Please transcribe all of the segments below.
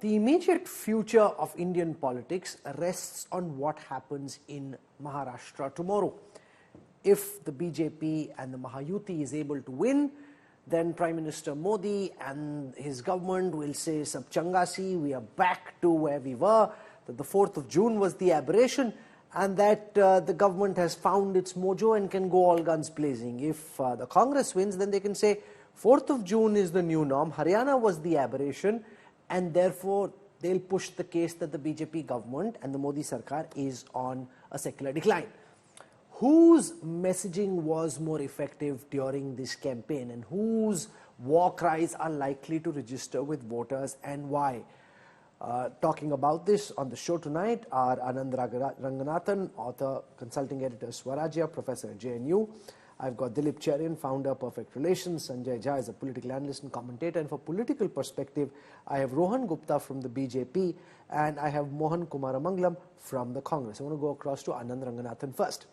The immediate future of Indian politics rests on what happens in Maharashtra tomorrow. If the BJP and the Mahayuti is able to win, then Prime Minister Modi and his government will say, Sab changa si, we are back to where we were, that the 4th of June was the aberration, and that the government has found its mojo and can go all guns blazing. If the Congress wins, then they can say 4th of June is the new norm, Haryana was the aberration, and therefore they'll push the case that the BJP government and the Modi Sarkar is on a secular decline. Whose messaging was more effective during this campaign, and whose war cries are likely to register with voters, and why? Talking about this on the show tonight are Anand Ranganathan, author, consulting editor, Swarajya, professor at JNU. I've got Dilip Cherian, founder, Perfect Relations. Sanjay Jha is a political analyst and commentator. And for political perspective, I have Rohan Gupta from the BJP, and I have Mohan Kumaramangalam from the Congress. I want to go across to Anand Ranganathan first.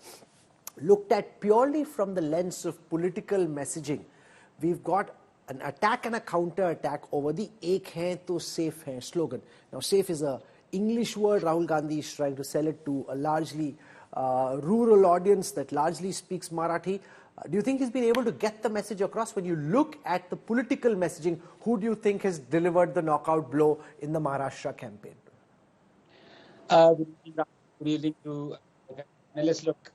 Looked at purely from the lens of political messaging, we've got an attack and a counter-attack over the Ek Hai to Safe Hai slogan. Now, safe is an English word. Rahul Gandhi is trying to sell it to a largely rural audience that largely speaks Marathi. Do you think he's been able to get the message across? When you look at the political messaging, who do you think has delivered the knockout blow in the Maharashtra campaign? Good evening to analysts. Look,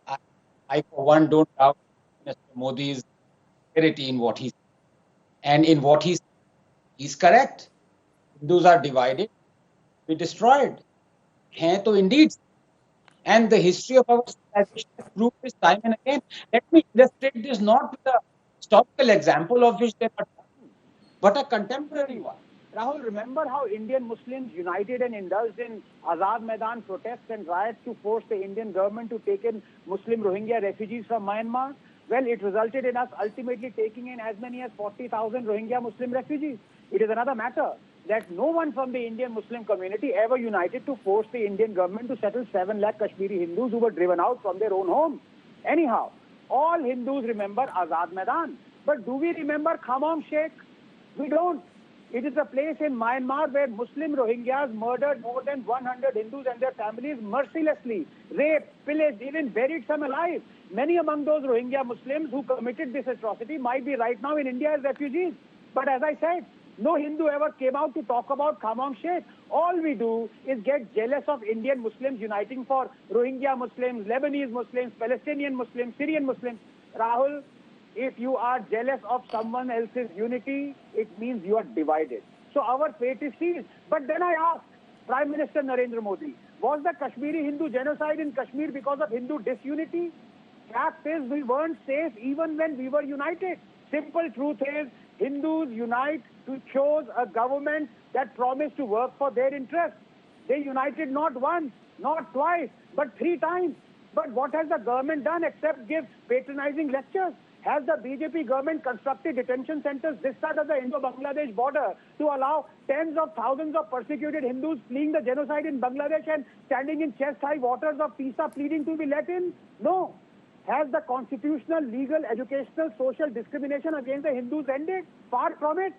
I for one don't doubt Mr. Modi's sincerity in what he's and in what he's correct. Hindus are divided, we destroyed. Hai to indeed. And the history of our civilization has proved this time and again. Let me illustrate this not with a historical example of which they are talking, but a contemporary one. Rahul, remember how Indian Muslims united and indulged in Azad Maidan protests and riots to force the Indian government to take in Muslim Rohingya refugees from Myanmar? Well, it resulted in us ultimately taking in as many as 40,000 Rohingya Muslim refugees. It is another matter that no one from the Indian Muslim community ever united to force the Indian government to settle 7 lakh Kashmiri Hindus who were driven out from their own homes. Anyhow, all Hindus remember Azad Maidan. But do we remember Khamam Sheikh? We don't. It is a place in Myanmar where Muslim Rohingyas murdered more than 100 Hindus and their families mercilessly, raped, pillaged, even buried some alive. Many among those Rohingya Muslims who committed this atrocity might be right now in India as refugees. But as I said, no Hindu ever came out to talk about Khamam Sheikh. All we do is get jealous of Indian Muslims uniting for Rohingya Muslims, Lebanese Muslims, Palestinian Muslims, Syrian Muslims. Rahul, if you are jealous of someone else's unity, it means you are divided. So our fate is sealed. But then I ask Prime Minister Narendra Modi, was the Kashmiri Hindu genocide in Kashmir because of Hindu disunity? Fact is, we weren't safe even when we were united. Simple truth is, Hindus unite to choose a government that promised to work for their interests. They united not once, not twice, but 3 times. But what has the government done except give patronizing lectures? Has the BJP government constructed detention centers this side of the Indo-Bangladesh border to allow tens of thousands of persecuted Hindus fleeing the genocide in Bangladesh and standing in chest-high waters of Pisa pleading to be let in? No. Has the constitutional, legal, educational, social discrimination against the Hindus ended? Far from it.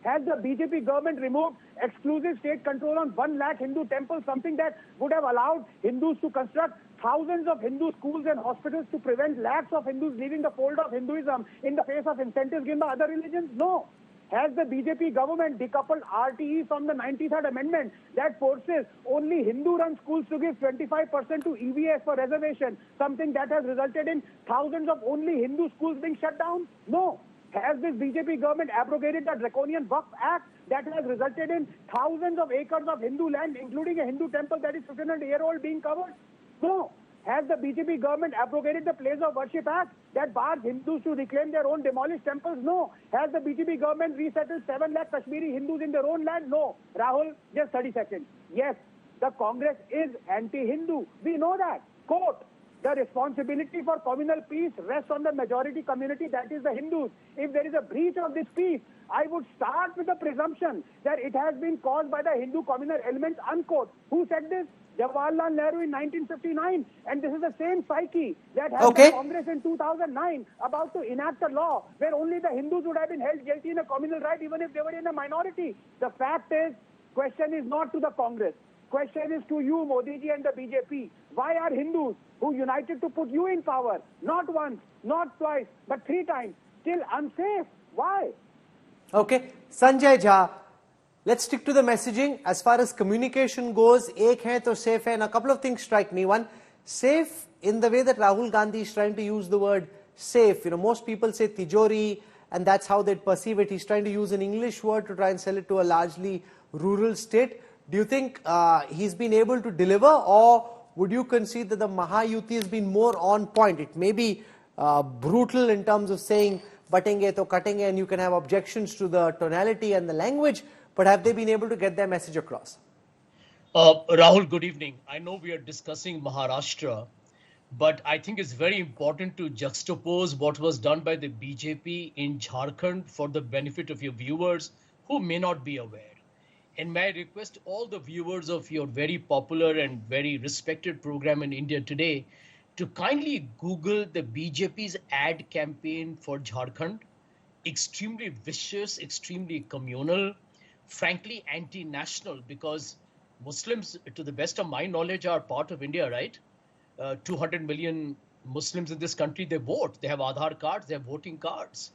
Has the BJP government removed exclusive state control on 1 lakh Hindu temples, something that would have allowed Hindus to construct thousands of Hindu schools and hospitals to prevent lakhs of Hindus leaving the fold of Hinduism in the face of incentives given by other religions? No. Has the BJP government decoupled RTE from the 93rd Amendment that forces only Hindu-run schools to give 25% to EVS for reservation, something that has resulted in thousands of only Hindu schools being shut down? No. Has this BJP government abrogated the draconian Waqf Act that has resulted in thousands of acres of Hindu land, including a Hindu temple that is 1,500-year-old being covered? No. Has the BJP government abrogated the Place of Worship Act that bars Hindus to reclaim their own demolished temples? No. Has the BJP government resettled 7 lakh Kashmiri Hindus in their own land? No. Rahul, just 30 seconds. Yes, the Congress is anti-Hindu. We know that. Quote, the responsibility for communal peace rests on the majority community, that is the Hindus. If there is a breach of this peace, I would start with the presumption that it has been caused by the Hindu communal elements, unquote. Who said this? Jawaharlal Nehru in 1959, and this is the same psyche that had the Congress in 2009 about to enact a law where only the Hindus would have been held guilty in a communal riot even if they were in a minority. The fact is, Question is not to the Congress. Question is to you, Modi ji and the BJP. Why are Hindus who united to put you in power, not once, not twice, but 3 times, still unsafe? Why? Okay, Sanjay Jha, let's stick to the messaging. As far as communication goes, ek hai to safe hai, and a couple of things strike me. One, safe in the way that Rahul Gandhi is trying to use the word safe. You know, most people say tijori, and that's how they perceive it. He's trying to use an English word to try and sell it to a largely rural state. Do you think he's been able to deliver, or would you concede that the Mahayuti has been more on point? It may be brutal in terms of saying batenge to katenge, and you can have objections to the tonality and the language, but have they been able to get their message across? Rahul, good evening. I know we are discussing Maharashtra, but I think it's very important to juxtapose what was done by the BJP in Jharkhand for the benefit of your viewers who may not be aware. And may I request all the viewers of your very popular and very respected program in India Today to kindly Google the BJP's ad campaign for Jharkhand. Extremely vicious, extremely communal, frankly anti-national, because Muslims, to the best of my knowledge, are part of India, right? 200 million Muslims in this country, they vote. They have Aadhaar cards, they have voting cards.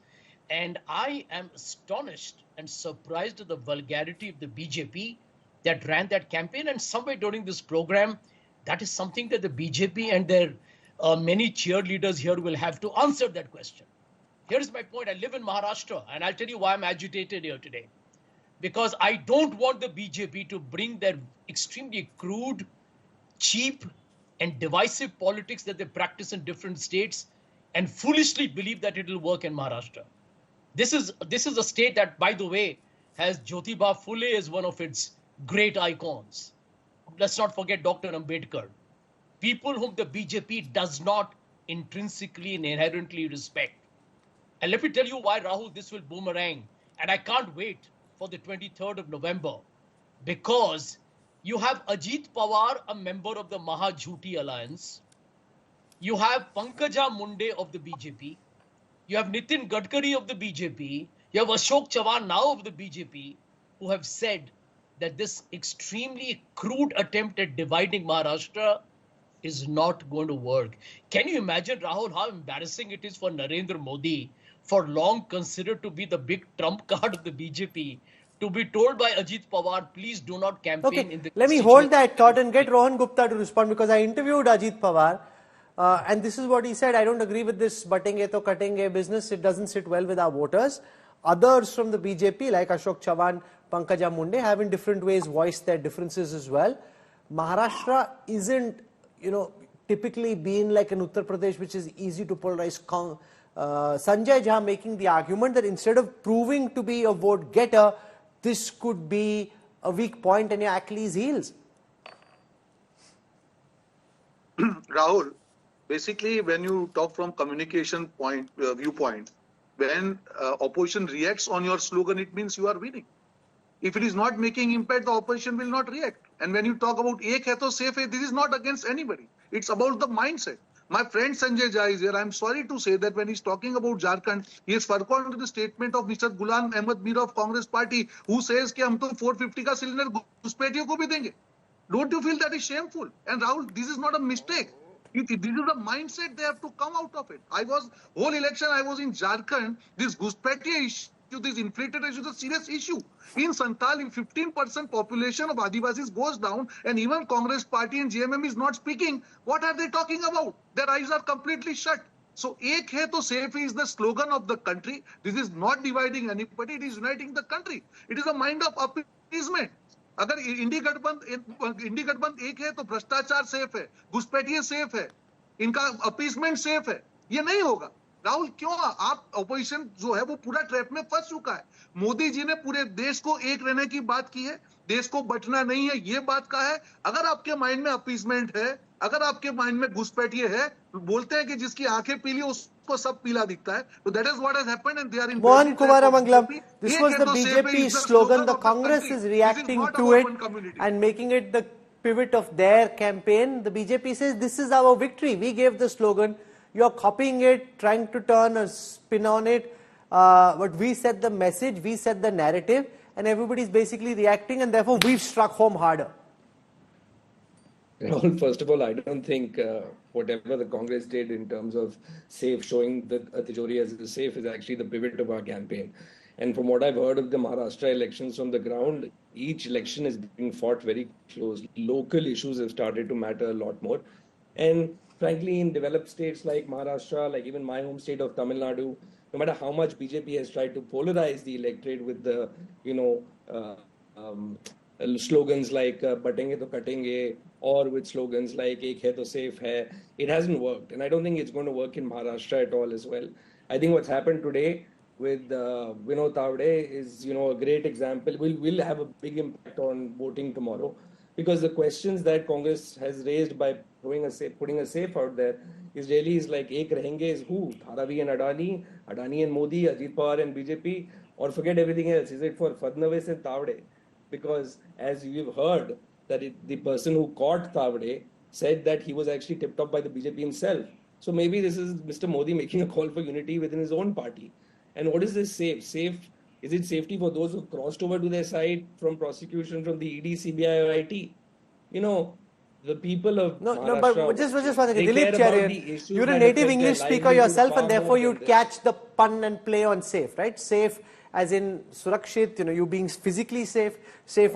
And I am astonished and surprised at the vulgarity of the BJP that ran that campaign. And somewhere during this program, that is something that the BJP and their many cheerleaders here will have to answer that question. Here is my point. I live in Maharashtra, and I'll tell you why I'm agitated here today. Because I don't want the BJP to bring their extremely crude, cheap, and divisive politics that they practice in different states and foolishly believe that it will work in Maharashtra. This is a state that, by the way, has Jyotiba Phule as one of its great icons. Let's not forget Dr. Ambedkar. People whom the BJP does not intrinsically and inherently respect. And let me tell you why, Rahul, this will boomerang. And I can't wait for the 23rd of November, because you have Ajit Pawar, a member of the Mahajhuti Alliance. You have Pankaja Munde of the BJP. You have Nitin Gadkari of the BJP. You have Ashok Chavan now of the BJP, who have said that this extremely crude attempt at dividing Maharashtra is not going to work. Can you imagine, Rahul, how embarrassing it is for Narendra Modi, for long considered to be the big trump card of the BJP, to be told by Ajit Pawar, please do not campaign in the... Let me hold that thought and get Rohan Gupta to respond, because I interviewed Ajit Pawar. And this is what he said: I don't agree with this batenge to katenge business. It doesn't sit well with our voters. Others from the BJP, like Ashok Chavan, Pankaja Munde, have in different ways voiced their differences as well. Maharashtra isn't, typically been like an Uttar Pradesh, which is easy to polarize. Sanjay Jha making the argument that instead of proving to be a vote getter, this could be a weak point in your Achilles' heels. Rahul, basically, when you talk from communication viewpoint, when opposition reacts on your slogan, it means you are winning. If it is not making impact, the opposition will not react. And when you talk about ek hai to safe hai, this is not against anybody. It's about the mindset. My friend Sanjay Jha is here. I'm sorry to say that when he's talking about Jharkhand, he has forgotten the statement of Mr. Ghulam Ahmad Mir of Congress Party, who says कि हम तो 450 का cylinder घुसपैठियों को भी देंगे. Don't you feel that is shameful? And Rahul, this is not a mistake. This is the mindset they have to come out of it. Whole election I was in Jharkhand. This घुसपैठिया issue, this inflated issue is a serious issue. In Santal, if 15% population of Adivasis goes down and even Congress Party and JMM is not speaking, what are they talking about? Their eyes are completely shut. So, Ek Hai To Safe is the slogan of the country. This is not dividing anybody, it is uniting the country. It is a mind of appeasement. अगर इंडी गठबंधन एक है तो भ्रष्टाचार safe है, घुसपैठिए safe है, इनका appeasement safe है, ये नहीं होगा. राहुल, क्यों आप ऑपोजिशन जो है वो पूरा ट्रैप में फंस चुका है. मोदी जी ने पूरे देश को एक रहने की बात की है, देश को बंटना नहीं है, ये बात का है. अगर आपके माइंड में अपीसमेंट है, अगर आपके माइंड में घुसपैठिए है, बोलते हैं कि जिसकी आंखें पीली उसको सब पीला दिखता है. So that is what has happened, and they are in Mohan Kumaramangalam, this was the BJP slogan. The Congress is reacting to it and making it the pivot of their campaign. The BJP says this is our victory. We gave the slogan. You're copying it, trying to turn a spin on it. But we set the message, we set the narrative, and everybody's basically reacting, and therefore we've struck home harder. Rahul, first of all, I don't think whatever the Congress did in terms of safe, showing the Tijori as a safe, is actually the pivot of our campaign. And from what I've heard of the Maharashtra elections on the ground, each election is being fought very close. Local issues have started to matter a lot more. And frankly, in developed states like Maharashtra, like even my home state of Tamil Nadu, no matter how much BJP has tried to polarize the electorate with the, slogans like batenge to katenge, or with slogans like ek hai to safe hai, it hasn't worked. And I don't think it's going to work in Maharashtra at all as well. I think what's happened today with Vinod Tavde is, a great example. Will have a big impact on voting tomorrow, because the questions that Congress has raised by putting a safe out there is like ek rahenge is who? Dharavi and Adani and Modi, Ajit Pawar and BJP, or forget everything else. Is it for Fadnavis and Tavde? Because as you've heard, that the person who caught Tavde said that he was actually tipped off by the BJP himself. So maybe this is Mr. Modi making a call for unity within his own party. And what is this safe? Is it safety for those who crossed over to their side from prosecution from the ED, CBI or IT? The people of Maharashtra, but just one second. Dilip Cherian, you're a native English speaker yourself, and therefore you'd catch the pun and play on safe, right? Safe as in surakshit, you being physically safe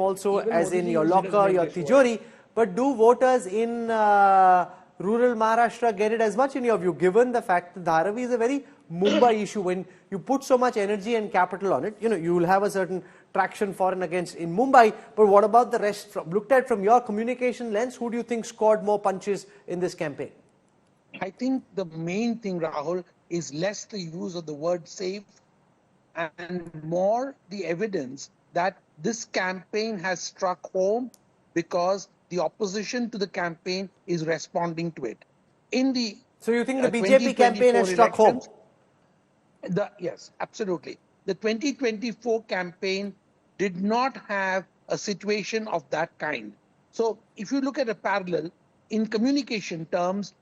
also even as in your locker, your tijori. But do voters in rural Maharashtra get it as much in your view, given the fact that Dharavi is a very Mumbai issue? When you put so much energy and capital on it, you will have a certain traction for and against in Mumbai. But what about the rest? Looked at from your communication lens, who do you think scored more punches in this campaign? I think the main thing, Rahul, is less the use of the word safe and more the evidence that this campaign has struck home because the opposition to the campaign is responding to it. So you think the BJP campaign has struck home? Yes, absolutely. The 2024 campaign did not have a situation of that kind. So if you look at a parallel, in communication terms,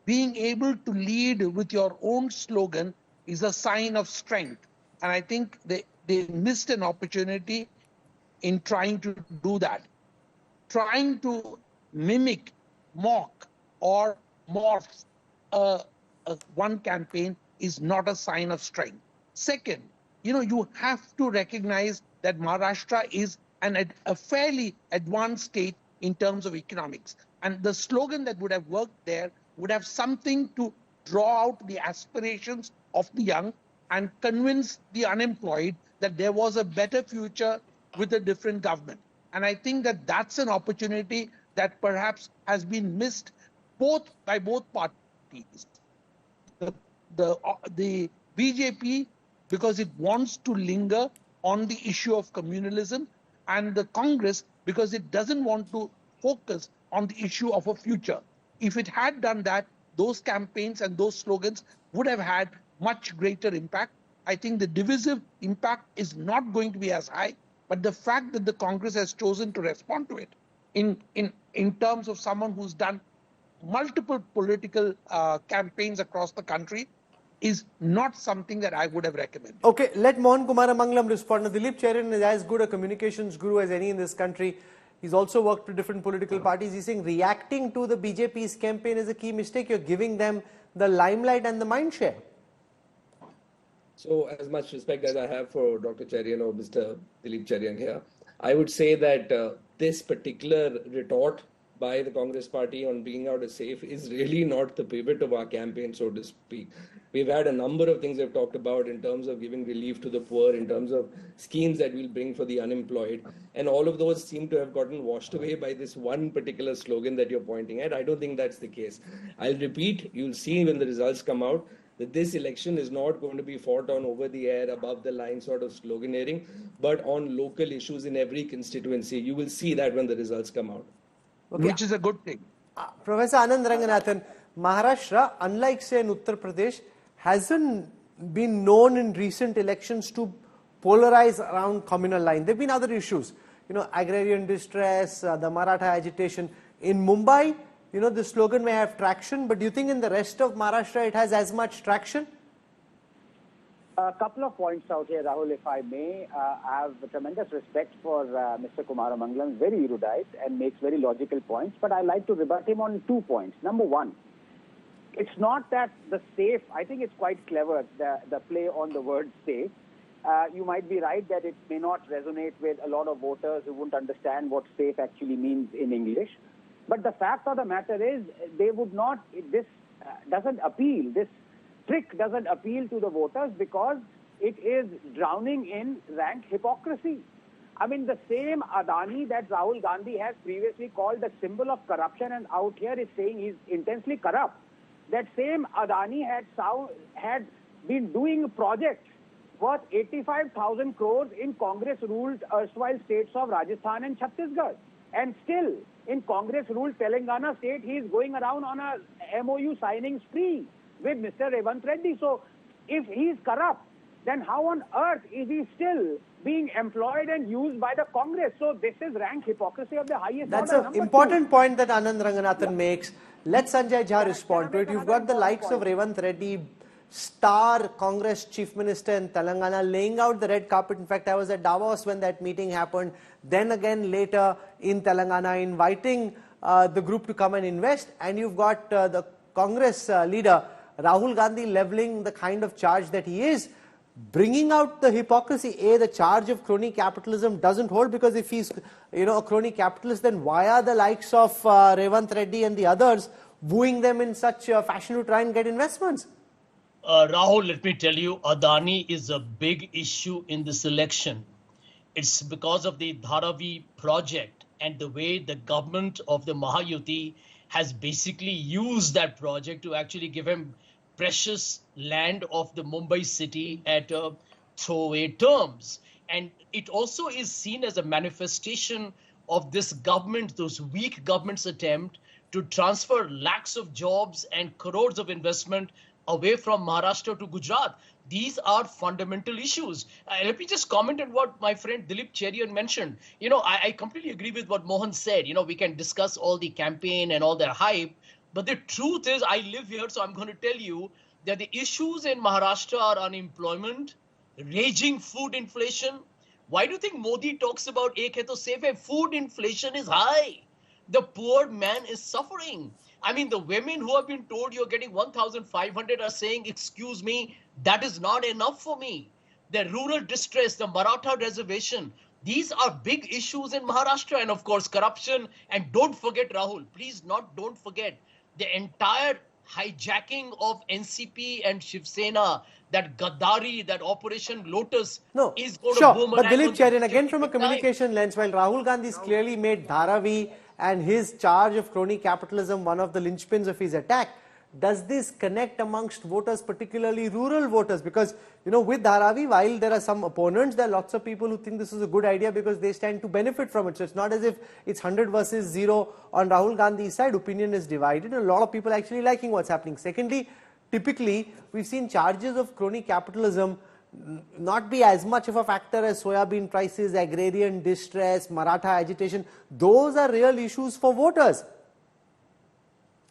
being able to lead with your own slogan is a sign of strength. And I think they missed an opportunity in trying to do that. Trying to mimic, mock, or morph one campaign is not a sign of strength. Second, you have to recognize that Maharashtra is a fairly advanced state in terms of economics. And the slogan that would have worked there would have something to draw out the aspirations of the young and convince the unemployed that there was a better future with a different government. And I think that that's an opportunity that perhaps has been missed by both parties. The BJP, because it wants to linger on the issue of communalism, and the Congress, because it doesn't want to focus on the issue of a future. If it had done that, those campaigns and those slogans would have had much greater impact. I think the divisive impact is not going to be as high, but the fact that the Congress has chosen to respond to it in terms of someone who's done multiple political campaigns across the country is not something that I would have recommended. Okay, let Mohan Kumar Mangalam respond. Now, Dilip Cherian is as good a communications guru as any in this country. He's also worked with different political parties. He's saying reacting to the BJP's campaign is a key mistake. You're giving them the limelight and the mind share. So, as much respect as I have for Dr. Cherian or Mr. Dilip Cherian here, I would say that this particular retort by the Congress party on being out as safe is really not the pivot of our campaign, so to speak. We've had a number of things we've talked about in terms of giving relief to the poor, in terms of schemes that we'll bring for the unemployed. And all of those seem to have gotten washed away by this one particular slogan that you're pointing at. I don't think that's the case. I'll repeat, you'll see when the results come out, that this election is not going to be fought on over the air, above the line sort of sloganeering, but on local issues in every constituency. You will see that when the results come out. Okay. Which is a good thing. Professor Anand Ranganathan, Maharashtra, unlike say in Uttar Pradesh, hasn't been known in recent elections to polarize around communal line. There have been other issues, agrarian distress, the Maratha agitation. In Mumbai, the slogan may have traction, but do you think in the rest of Maharashtra it has as much traction? A couple of points out here, Rahul, if I may. I have tremendous respect for Mr. Kumaramangalam, very erudite and makes very logical points, but I like to rebut him on 2 points. Number one, it's not that the safe, I think it's quite clever, the play on the word safe. You might be right that it may not resonate with a lot of voters who wouldn't understand what safe actually means in English. But the fact of the matter is, they would not, this doesn't appeal, this trick doesn't appeal to the voters because it is drowning in rank hypocrisy. I mean, the same Adani that Rahul Gandhi has previously called the symbol of corruption and out here is saying he's intensely corrupt. That same Adani had been doing projects worth 85,000 crores in Congress-ruled erstwhile states of Rajasthan and Chhattisgarh. And still, in Congress-ruled Telangana state, he is going around on a MOU signing spree with Mr. Revanth Reddy. So, if he is corrupt, then how on earth is he still being employed and used by the Congress? So, this is rank hypocrisy of the highest That's order. an important point that Anand Ranganathan makes. Let Sanjay Jha respond to it. You've got the likes of Revanth Reddy, star Congress Chief Minister in Telangana, laying out the red carpet. In fact, I was at Davos when that meeting happened. Then again later in Telangana, inviting the group to come and invest. And you've got the Congress leader, Rahul Gandhi, leveling the kind of charge that he is, bringing out the hypocrisy. The charge of crony capitalism doesn't hold, because if he's a crony capitalist, then why are the likes of Revanth Reddy and the others wooing them in such fashion to try and get investments? Rahul, let me tell you, Adani is a big issue in this election. It's because of the Dharavi project and the way the government of the Mahayuti has basically used that project to actually give him precious land of the Mumbai city at throwaway terms. And it also is seen as a manifestation of this government, those weak government's attempt to transfer lakhs of jobs and crores of investment away from Maharashtra to Gujarat. These are fundamental issues. Let me just comment on what my friend Dilip Cherian mentioned. I completely agree with what Mohan said. We can discuss all the campaign and all their hype, but the truth is, I live here, so I'm going to tell you that the issues in Maharashtra are unemployment, raging food inflation. Why do you think Modi talks about ek hai to safe hai? Food inflation is high. The poor man is suffering. I mean, the women who have been told you're getting 1,500 are saying, excuse me, that is not enough for me. The rural distress, the Maratha reservation, these are big issues in Maharashtra. And of course, corruption. And don't forget, Rahul, please don't forget the entire hijacking of NCP and Shiv Sena, that Gaddari, that Operation Lotus is going to boomerang. But Dilip Cherian, again from a communication lens, while Rahul Gandhi's clearly made Dharavi and his charge of crony capitalism one of the linchpins of his attack, does this connect amongst voters, particularly rural voters? Because, with Dharavi, while there are some opponents, there are lots of people who think this is a good idea because they stand to benefit from it. So it's not as if it's 100 versus 0 on Rahul Gandhi's side. Opinion is divided, and a lot of people actually liking what's happening. Secondly, typically, we've seen charges of crony capitalism not be as much of a factor as soybean prices, agrarian distress, Maratha agitation. Those are real issues for voters.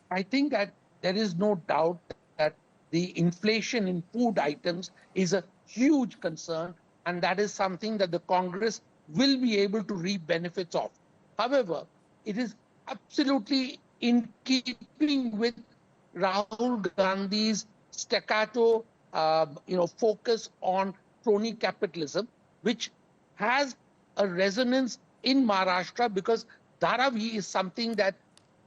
I think that there is no doubt that the inflation in food items is a huge concern, and that is something that the Congress will be able to reap benefits of. However, it is absolutely in keeping with Rahul Gandhi's staccato focus on crony capitalism, which has a resonance in Maharashtra, because Dharavi is something that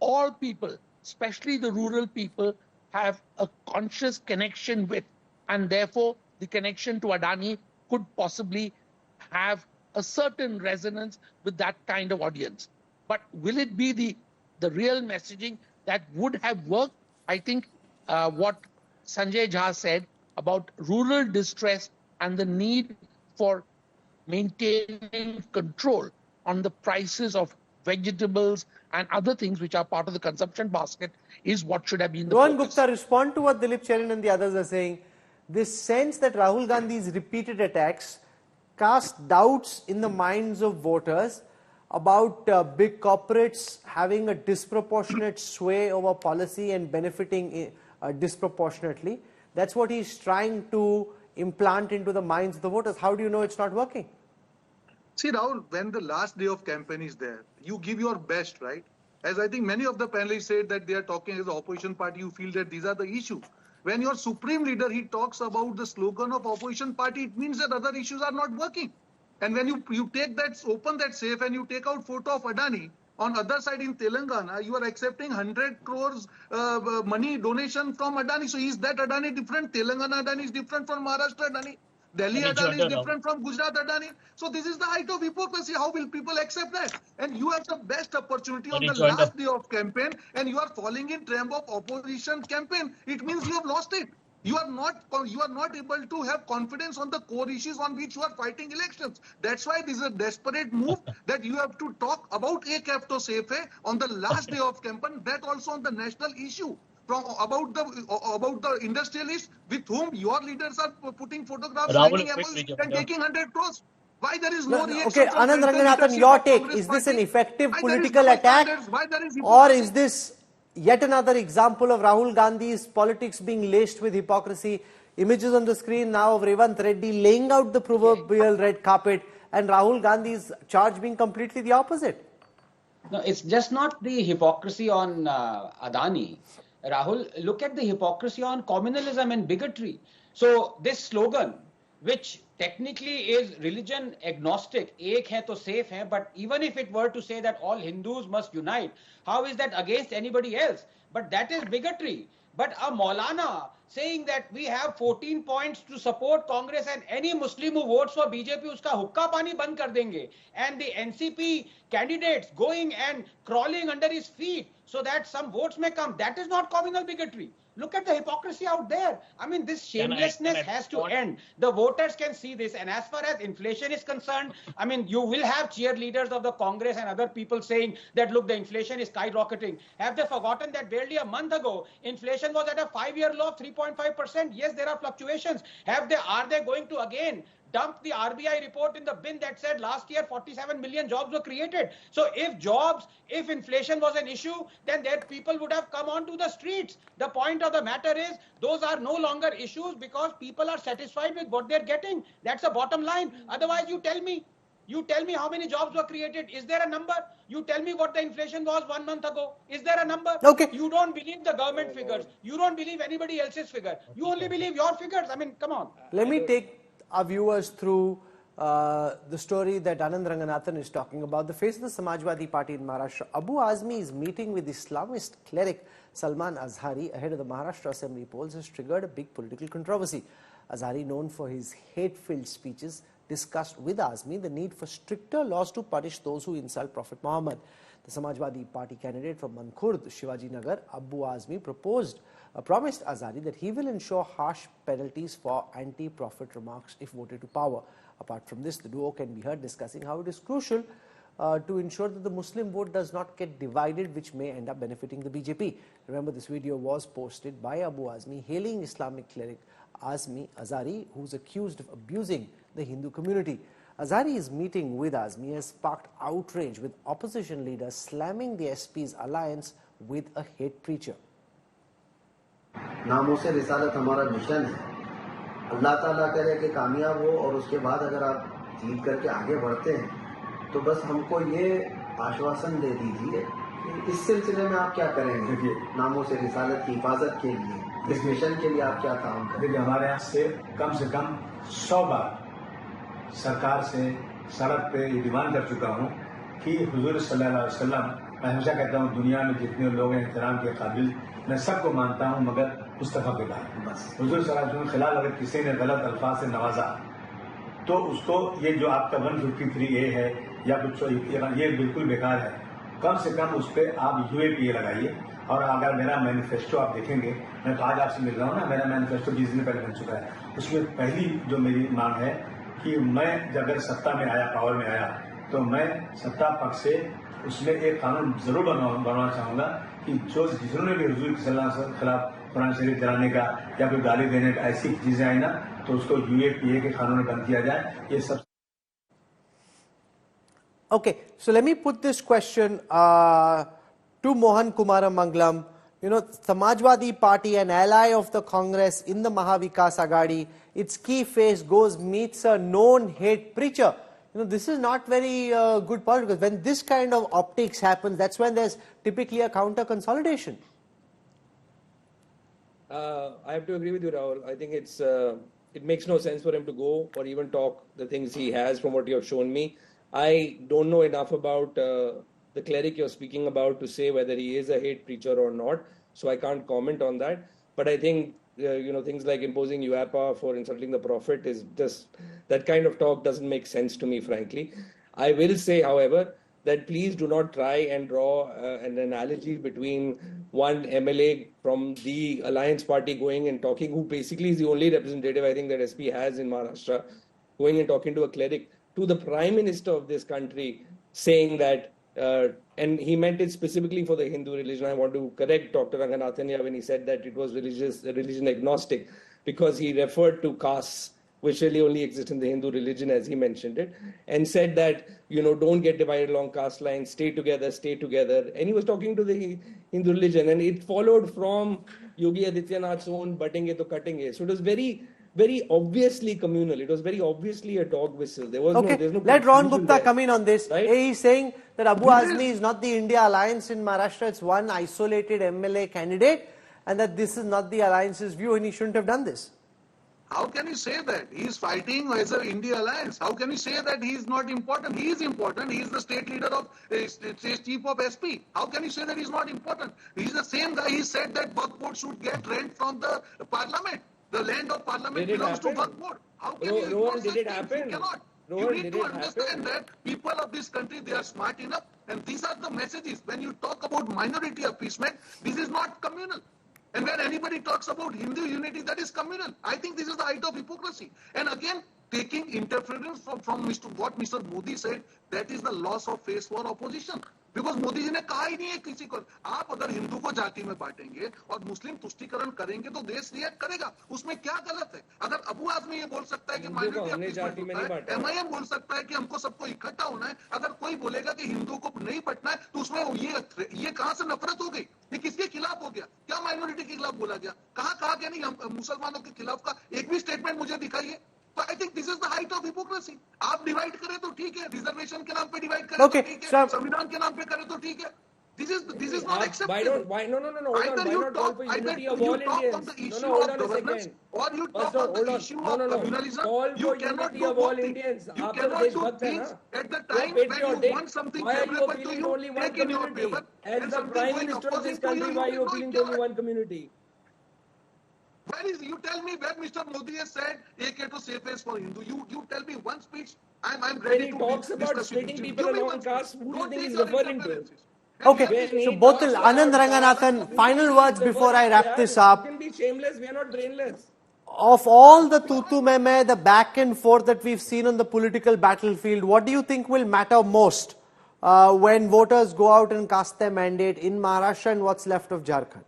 all people, especially the rural people, have a conscious connection with, and therefore the connection to Adani could possibly have a certain resonance with that kind of audience. But will it be the real messaging that would have worked? I think what Sanjay Jha said about rural distress and the need for maintaining control on the prices of vegetables and other things which are part of the consumption basket is what should have been the Rohan focus. Gupta, respond to what Dilip Cherian and the others are saying. This sense that Rahul Gandhi's repeated attacks cast doubts in the minds of voters about big corporates having a disproportionate sway over policy and benefiting disproportionately. That's what he's trying to implant into the minds of the voters? How do you know it's not working? See, Rahul, when the last day of campaign is there, you give your best, right? As I think many of the panelists said that they are talking as the opposition party, you feel that these are the issues. When your supreme leader, he talks about the slogan of opposition party, it means that other issues are not working. And when you take that, open that safe and you take out photo of Adani, on other side in Telangana, you are accepting 100 crores money donation from Adani. So is that Adani different? Telangana Adani is different from Maharashtra Adani? Delhi Adani is different from Gujarat Adani. So this is the height of hypocrisy. How will people accept that? And you have the best opportunity on the last day of campaign and you are falling in trap of opposition campaign. It means you have lost it. You are not able to have confidence on the core issues on which you are fighting elections. That's why this is a desperate move that you have to talk about ek hafta safe on the last day of campaign, that also on the national issue. About the industrialists with whom your leaders are putting photographs, signing MOUs and taking 100 crores. Why there is no reaction? Okay, Anand Ranganathan, your take. Is this an effective political attack, or is this yet another example of Rahul Gandhi's politics being laced with hypocrisy? Images on the screen now of Revant Reddy laying out the proverbial red carpet, and Rahul Gandhi's charge being completely the opposite. No, it's just not the hypocrisy on Adani. Rahul, look at the hypocrisy on communalism and bigotry. So this slogan, which technically is religion agnostic, ek hai to safe hai, but even if it were to say that all Hindus must unite, how is that against anybody else? But that is bigotry. But a Maulana saying that we have 14 points to support Congress and any Muslim who votes for BJP, uska hukka pani band kar denge. And the NCP candidates going and crawling under his feet so that some votes may come. That is not communal bigotry. Look at the hypocrisy out there. I mean, this shamelessness has to end. The voters can see this. And as far as inflation is concerned, I mean, you will have cheerleaders of the Congress and other people saying that, look, the inflation is skyrocketing. Have they forgotten that barely a month ago, inflation was at a 5-year low of 3.5%? Yes, there are fluctuations. Are they going to again dump the RBI report in the bin that said last year 47 million jobs were created? So if inflation was an issue, then people would have come onto the streets. The point of the matter is those are no longer issues because people are satisfied with what they're getting. That's the bottom line. Otherwise, you tell me how many jobs were created. Is there a number? You tell me what the inflation was 1 month ago. Is there a number? Okay. You don't believe the government figures. You don't believe anybody else's figure. You only believe your figures. I mean, come on. Let me take our viewers through the story that Anand Ranganathan is talking about. The face of the Samajwadi Party in Maharashtra, Abu Azmi, is meeting with Islamist cleric Salman Azhari ahead of the Maharashtra Assembly polls, has triggered a big political controversy. Azhari, known for his hate-filled speeches, discussed with Azmi the need for stricter laws to punish those who insult Prophet Muhammad. The Samajwadi Party candidate from Mankhurd, Shivaji Nagar, Abu Azmi, promised Azhari that he will ensure harsh penalties for anti-prophet remarks if voted to power. Apart from this, the duo can be heard discussing how it is crucial to ensure that the Muslim vote does not get divided, which may end up benefiting the BJP. Remember, this video was posted by Abu Azmi hailing Islamic cleric Azhari, who's accused of abusing the Hindu community. Azhari's meeting with Azmi has sparked outrage, with opposition leaders slamming the SP's alliance with a hate preacher. नामों से रिसालत हमारा mission है। अल्लाह ताला करे कि कामयाब हो और उसके बाद अगर आप जीत करके आगे बढ़ते हैं तो बस हमको ये आश्वासन दे दीजिए कि इस सिलसिले में आप क्या करेंगे नामों से रिसालत की हिफाजत के लिए, इस मिशन के लिए आप क्या काम करेंगे। हमारे यहाँ से कम 100 बार सरकार से सड़क पे ये डिमांड कर चुका हूँ कि हुजूर सल्लल्लाहु अलैहि वसल्लम, मैं हमेशा कहता हूँ दुनिया में जितने लोग हैं एहतराम के काबिल, मैं सबको मानता हूँ मगर मुस्तफा के बाद बस हुजूर सल्लल्लाहु अलैहि वसल्लम के खिलाफ अगर किसी ने गलत अल्फाज से नवाजा तो उसको ये जो आपका 153A है या कुछ ये बिल्कुल बेकार है। कम से कम उस पर आप UAPA लगाइए। और अगर मेरा मैनिफेस्टो आप देखेंगे, मैं तो आज आपसे मिल रहा हूँ ना, मेरा मैनिफेस्टो 20 दिन पहले बन चुका है। उसमें पहली जो मेरी मांग है कि मैं अगर सत्ता में आया, पावर में आया, तो मैं सत्ता पक्ष से उसमें एक कानून जरूर बनवाना चाहूंगा कि जो जिन्होंने भी हुजूर सल्लल्लाहु अलैहि वसल्लम के खिलाफ कुरान शरीफ जलाने का या फिर गाली देने का ऐसी चीजें आई ना, तो उसको UAPA के कानून में बंद किया जाए। ये सब। Okay, so let me put this question to Mohan Kumara Mangalam, You know, Samajwadi Party, an ally of the Congress in the Mahavikas Agadi, its key face goes meets a known hate preacher. You know, this is not very good politics. When this kind of optics happens, that's when there's typically a counter consolidation. I have to agree with you, Rahul. I think it makes no sense for him to go or even talk the things he has from what you have shown me. I don't know enough about the cleric you're speaking about to say whether he is a hate preacher or not, so I can't comment on that. But I think things like imposing UAPA for insulting the Prophet is just that kind of talk doesn't make sense to me, frankly. I will say, however, that please do not try and draw an analogy between one MLA from the Alliance Party going and talking, who basically is the only representative I think that SP has in Maharashtra, going and talking to a cleric, to the Prime Minister of this country, saying that, and he meant it specifically for the Hindu religion. I want to correct Dr. Ranganathan here when he said that it was religion agnostic, because he referred to castes which really only exist in the Hindu religion, as he mentioned it, and said that, don't get divided along caste lines, stay together. And he was talking to the Hindu religion, and it followed from Yogi Adityanath's own batenge to katenge. So it was very, very obviously communal. It was very obviously a dog whistle. There's no Let Ron Gupta there, come in on this. right? He's saying that Abu Azmi is not the India alliance in Maharashtra. It's one isolated MLA candidate, and that this is not the alliance's view, and he shouldn't have done this. How can you say that? He is fighting as an India alliance. How can you say that he is not important? He is important. He is the state leader of, chief of SP. How can you say that he is not important? He is the same guy. He said that Bagport should get rent from the parliament. The land of parliament belongs to Bagport. How can you ignore such things? You cannot. You need to understand that people of this country, they are smart enough. And these are the messages. When you talk about minority appeasement, this is not communal. And when anybody talks about Hindu unity, that is communal. I think this is the height of hypocrisy. And again, taking interference from what Mr. Modi said, that is the loss of face for opposition. Because Modi ji ने कहा ही नहीं है किसी को, आप अगर हिंदू को जाति में बांटेंगे और मुस्लिम तुष्टीकरण करेंगे तो देश रिएक्ट करेगा, उसमें क्या गलत है? अगर अबू आजमी ये बोल सकता है कि माइनॉरिटी, एमआईएम बोल सकता है कि हमको सबको इकट्ठा होना है, अगर कोई बोलेगा कि हिंदू को नहीं बंटना है तो उसमें ये कहां से नफरत हो गई? ये किसके खिलाफ हो गया? क्या माइनॉरिटी के खिलाफ बोला गया? कहा गया नहीं हम मुसलमानों के खिलाफ का एक भी स्टेटमेंट मुझे दिखाइए. So I think this is the height of hypocrisy. आप डिवाइड करें तो ठीक है, रिजर्वेशन के नाम पे डिवाइड करें तो ठीक है, संविधान के नाम पे करें तो ठीक है. This is not acceptable. Either you talk on the issue of governance or you talk on the issue of communalism. You cannot do both things. You cannot do things at the time when you want something favorable to you, take in your favor, and the Prime Minister of this country, why are you appealing to only one community? You tell me where Mr. Modi has said AK to safe place for Hindu. You tell me one speech. I'm ready to talks about splitting people along caste. Who do you think he's referring to? Okay, so both Anand Ranganathan, final words before I wrap this up. We can be shameless, we are not brainless. Of all the tutu meme, the back and forth that we've seen on the political battlefield, what do you think will matter most when voters go out and cast their mandate in Maharashtra and what's left of Jharkhand?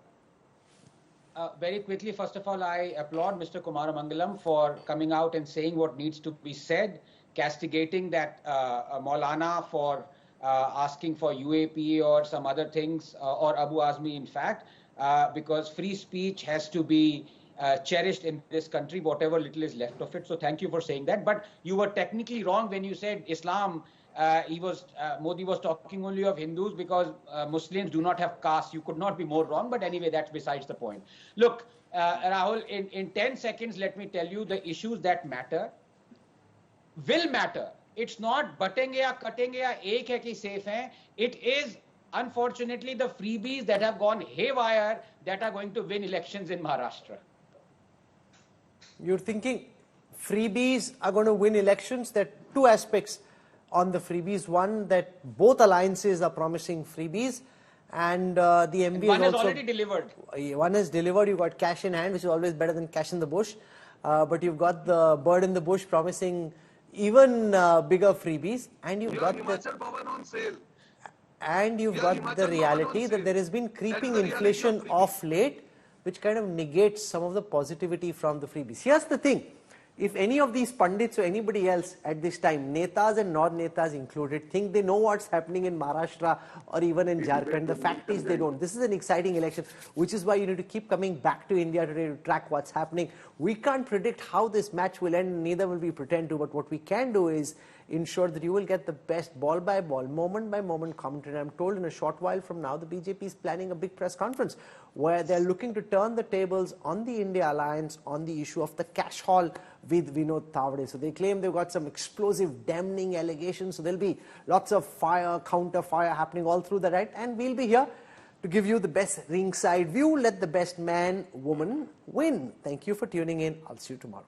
Very quickly, first of all, I applaud Mr. Kumaramangalam for coming out and saying what needs to be said, castigating that Maulana for asking for UAP or some other things, or Abu Azmi in fact, because free speech has to be cherished in this country, whatever little is left of it. So thank you for saying that. But you were technically wrong when you said Islam. Modi was talking only of Hindus because Muslims do not have caste. You could not be more wrong, but anyway, that's besides the point. Look, Rahul, in 10 seconds, let me tell you the issues that matter will matter. It's not batenge ya katenge ya ek hai ki safe hai. It is unfortunately the freebies that have gone haywire that are going to win elections in Maharashtra. You're thinking freebies are going to win elections? There are two aspects on the freebies. One, that both alliances are promising freebies, and the MB one has also already delivered. One is delivered. You've got cash in hand, which is always better than cash in the bush, but you've got the bird in the bush promising even bigger freebies, and you've got the reality that there has been creeping inflation of late, which kind of negates some of the positivity from the freebies. Here's the thing. if any of these pundits or anybody else at this time, netas and non-netas included, think they know what's happening in Maharashtra or even in Jharkhand, the fact is they don't. This is an exciting election, which is why you need to keep coming back to India today to track what's happening. We can't predict how this match will end, neither will we pretend to, but what we can do is ensure that you will get the best ball by ball, moment by moment commentary. I'm told in a short while from now, the BJP is planning a big press conference where they're looking to turn the tables on the India alliance on the issue of the cash haul with Vinod Thavade. So they claim they've got some explosive, damning allegations. So there'll be lots of fire, counter fire happening all through the night. And we'll be here to give you the best ringside view. Let the best man, woman win. Thank you for tuning in. I'll see you tomorrow.